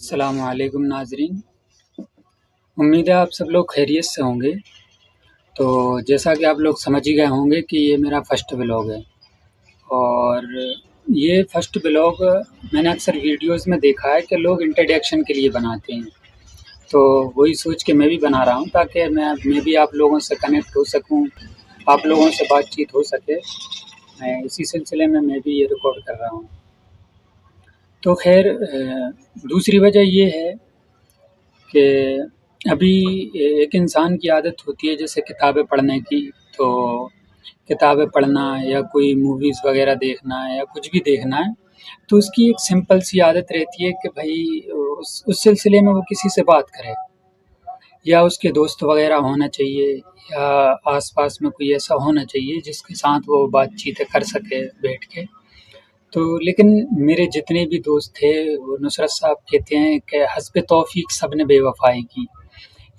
अस्सलामुअलैकुम नाज़रीन। उम्मीद है आप सब लोग खैरियत से होंगे। तो जैसा कि आप लोग समझ ही गए होंगे कि ये मेरा फ़र्स्ट व्लॉग है और ये फ़र्स्ट व्लॉग मैंने अक्सर वीडियोज़ में देखा है कि लोग इंट्रोडक्शन के लिए बनाते हैं। तो वही सोच के मैं भी बना रहा हूँ ताकि मैं भी आप लोगों से कनेक्ट हो सकूँ, आप लोगों से बातचीत हो सके। इसी सिलसिले में मैं भी ये रिकॉर्ड कर रहा हूँ। तो ख़ैर दूसरी वजह ये है कि अभी एक इंसान की आदत होती है जैसे किताबें पढ़ने की, तो किताबें पढ़ना या कोई मूवीज़ वग़ैरह देखना या कुछ भी देखना है, तो उसकी एक सिंपल सी आदत रहती है कि भई उस सिलसिले में वो किसी से बात करे या उसके दोस्त वग़ैरह होना चाहिए या आस-पास में कोई ऐसा होना चाहिए जिसके साथ वो बातचीतें कर सके बैठ के। तो लेकिन मेरे जितने भी दोस्त थे, वो नुसरत साहब कहते हैं कि हस्ब तौफ़ीक सबने बेवफ़ाई की।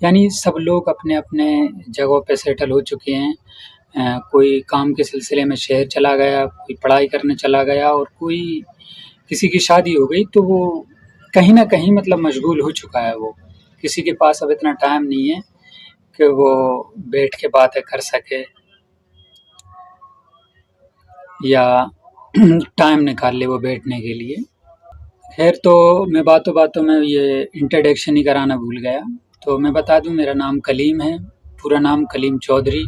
यानी सब लोग अपने-अपने जगहों पे सेटल हो चुके हैं। कोई काम के सिलसिले में शहर चला गया, कोई पढ़ाई करने चला गया और कोई किसी की शादी हो गई, तो वो कहीं न कहीं मतलब मशगूल हो चुका है वो। किसी के पास अब इतना टाइम नहीं है कि वो बैठ के बातें कर सके या टाइम निकाल ले वो बैठने के लिए। ख़ैर तो मैं बातों-बातों में ये इंट्रोडक्शन ही कराना भूल गया। तो मैं बता दूँ मेरा नाम कलीम है, पूरा नाम कलीम चौधरी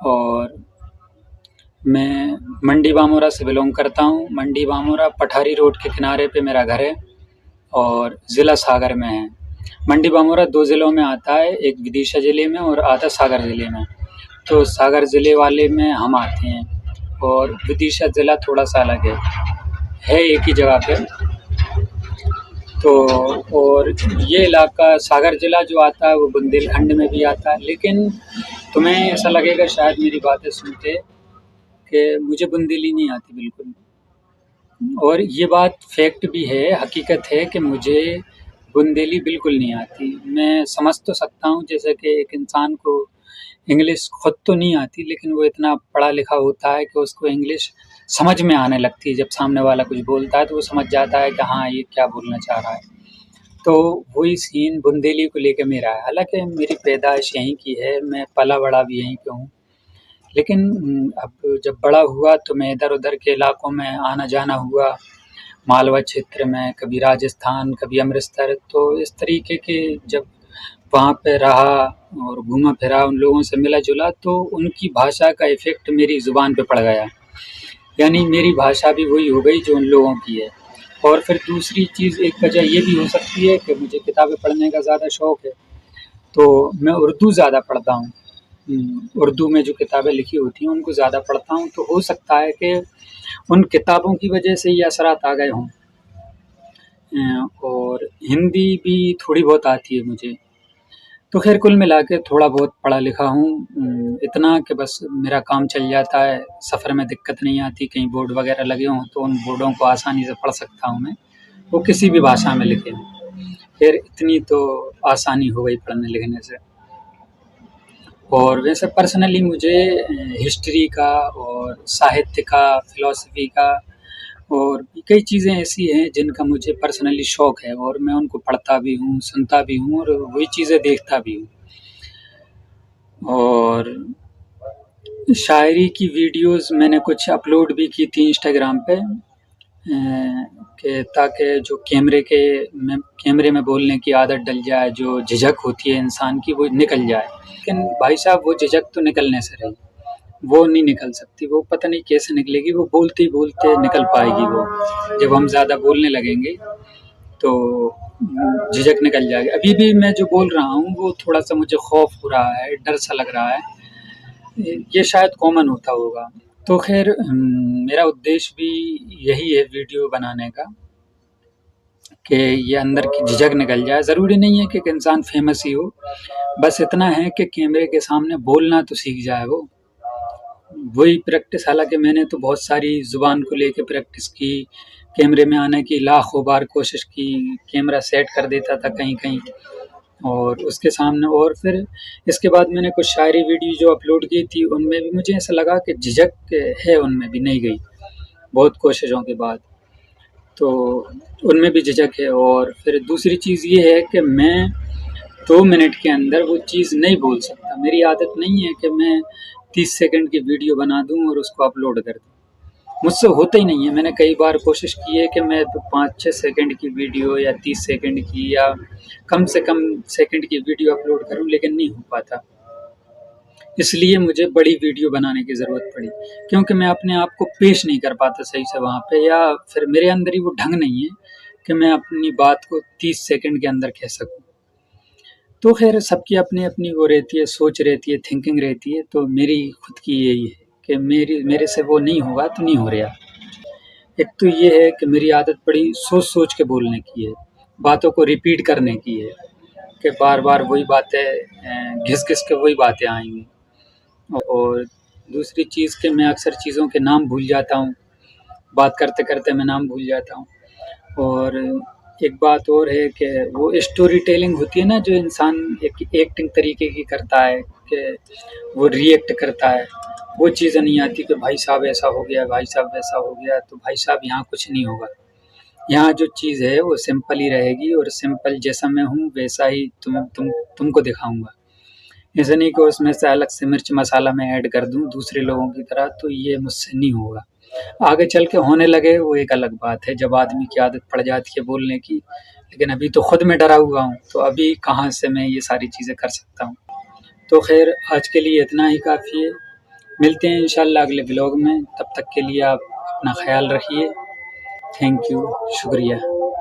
और मैं मंडी बामोरा से बिलॉन्ग करता हूँ। मंडी बामोरा पठारी रोड के किनारे पे मेरा घर है और ज़िला सागर में है। मंडी बामोरा 2 ज़िलों में आता है, एक विदिशा ज़िले में और आधा सागर ज़िले में। तो सागर ज़िले वाले में हम आते हैं और विदिशा ज़िला थोड़ा-सा अलग है एक ही जगह पे। तो और ये इलाका सागर ज़िला जो आता है वो बुंदेलखंड में भी आता है, लेकिन तुम्हें ऐसा लगेगा शायद मेरी बातें सुन के कि मुझे बुंदेली नहीं आती बिल्कुल। और ये बात फैक्ट भी है, हकीकत है कि मुझे बुंदेली बिल्कुल नहीं आती। मैं समझ तो सकता हूँ जैसे कि एक इंसान को इंग्लिश खुद तो नहीं आती, लेकिन वो इतना पढ़ा लिखा होता है कि उसको इंग्लिश समझ में आने लगती है। जब सामने वाला कुछ बोलता है तो वो समझ जाता है कि हाँ, ये क्या बोलना चाह रहा है। तो वही सीन बुंदेली को लेके मेरा है। हालाँकि मेरी पैदाइश यहीं की है, मैं पला-बड़ा भी यहीं पे हूँ। लेकिन अब जब बड़ा हुआ तो मैं इधर-उधर के इलाकों में आना-जाना हुआ, मालवा क्षेत्र में, कभी राजस्थान, कभी अमृतसर। तो इस तरीके के जब वहाँ पे रहा और घूमा-फिरा, उन लोगों से मिला-जुला, तो उनकी भाषा का इफ़ेक्ट मेरी ज़ुबान पे पड़ गया। यानी मेरी भाषा भी वही हो गई जो उन लोगों की है। और फिर दूसरी चीज़ एक वजह ये भी हो सकती है कि मुझे किताबें पढ़ने का ज़्यादा शौक है, तो मैं उर्दू ज़्यादा पढ़ता हूँ। उर्दू में जो किताबें लिखी होती हैं उनको ज़्यादा पढ़ता हूँ, तो हो सकता है कि उन किताबों की वजह से ये असरात आ गए हों। और हिंदी भी थोड़ी बहुत आती है मुझे। तो ख़ैर कुल मिला के थोड़ा बहुत पढ़ा लिखा हूँ, इतना कि बस मेरा काम चल जाता है, सफ़र में दिक्कत नहीं आती, कहीं बोर्ड वग़ैरह लगे हों तो उन बोर्डों को आसानी से पढ़ सकता हूँ मैं, वो किसी भी भाषा में लिखे हों। ख़ैर इतनी तो आसानी हो गई पढ़ने-लिखने से। और वैसे पर्सनली मुझे हिस्ट्री का और साहित्य का, फ़िलॉसफ़ी का और कई चीज़ें ऐसी हैं जिनका मुझे पर्सनली शौक है और मैं उनको पढ़ता भी हूँ, सुनता भी हूँ और वही चीज़ें देखता भी हूँ। और शायरी की वीडियोज़ मैंने कुछ अपलोड भी की थी इंस्टाग्राम पे, कि ताकि जो कैमरे में बोलने की आदत डल जाए, जो झिझक होती है इंसान की वो निकल जाए। लेकिन भाई साहब वो झिझक तो निकलने से रही, वो नहीं निकल सकती, वो पता नहीं कैसे निकलेगी, वो बोलते ही बोलते निकल पाएगी वो। जब हम ज़्यादा बोलने लगेंगे तो झिझक निकल जाएगी। अभी भी मैं जो बोल रहा हूँ वो थोड़ा-सा मुझे खौफ़ हो रहा है, डर सा लग रहा है। ये शायद कॉमन होता होगा। तो ख़ैर मेरा उद्देश्य भी यही है वीडियो बनाने का कि ये अंदर की झिझक निकल जाए। ज़रूरी नहीं है कि एक इंसान फ़ेमस ही हो, बस इतना है कि कैमरे के सामने बोलना तो सीख जाए वो। वही प्रैक्टिस, हालाँकि मैंने तो बहुत सारी ज़ुबान को लेके प्रैक्टिस की, कैमरे में आने की लाखों बार कोशिश की, कैमरा सेट कर देता था कहीं-कहीं और उसके सामने। और फिर इसके बाद मैंने कुछ शायरी वीडियो जो अपलोड की थी, उनमें भी मुझे ऐसा लगा कि झिझक है उनमें भी नहीं गई, बहुत कोशिशों के बाद। तो उनमें भी झिझक है। और फिर दूसरी चीज़ ये है कि मैं 2 मिनट के अंदर वो चीज़ नहीं बोल सकता। मेरी आदत नहीं है कि मैं 30 सेकंड की वीडियो बना दूँ और उसको अपलोड कर दूँ। मुझसे होता ही नहीं है। मैंने कई बार कोशिश की है कि मैं 5-6 सेकंड की वीडियो या 30 सेकंड की या कम से कम सेकंड की वीडियो अपलोड करूँ, लेकिन नहीं हो पाता। इसलिए मुझे बड़ी वीडियो बनाने की ज़रूरत पड़ी, क्योंकि मैं अपने आप को पेश नहीं कर पाता सही से वहाँ पे, या फिर मेरे अंदर ही वो ढंग नहीं है कि मैं अपनी बात को 30 सेकंड के अंदर कह सकूँ। तो ख़ैर सबकी अपनी-अपनी वो रहती है, सोच रहती है, थिंकिंग रहती है, तो मेरी खुद की यही है कि मेरे से वो नहीं होगा तो नहीं हो रहा। एक तो ये है कि मेरी आदत बड़ी सोच-सोच के बोलने की है, बातों को रिपीट करने की है कि बार-बार वही बातें घिस-घिस के वही बातें आएँगी। और दूसरी चीज़ कि मैं अक्सर चीज़ों के नाम भूल जाता हूँ, बात करते-करते मैं नाम भूल जाता हूँ। और एक बात और है कि वो स्टोरी टेलिंग होती है ना, जो इंसान एक एक्टिंग तरीके की करता है कि वो रिएक्ट करता है, वो चीज़ें नहीं आती कि भाई साहब ऐसा हो गया, भाई साहब वैसा हो गया, तो भाई साहब यहाँ कुछ नहीं होगा। यहाँ जो चीज़ है वो सिंपल ही रहेगी और सिंपल जैसा मैं हूँ वैसा ही तुमको दिखाऊँगा। ऐसा नहीं कि उसमें से अलग से मिर्च मसाला मैं ऐड कर दूँ दूसरे लोगों की तरह, तो ये मुझसे नहीं होगा। आगे चल के होने लगे वो एक अलग बात है, जब आदमी की आदत पड़ जाती है बोलने की, लेकिन अभी तो खुद मैं डरा हुआ हूँ, तो अभी कहाँ से मैं ये सारी चीज़ें कर सकता हूँ। तो ख़ैर आज के लिए इतना ही काफ़ी है। मिलते हैं इंशाल्लाह अगले व्लॉग में, तब तक के लिए आप अपना ख़्याल रखिए। थैंक यू, शुक्रिया।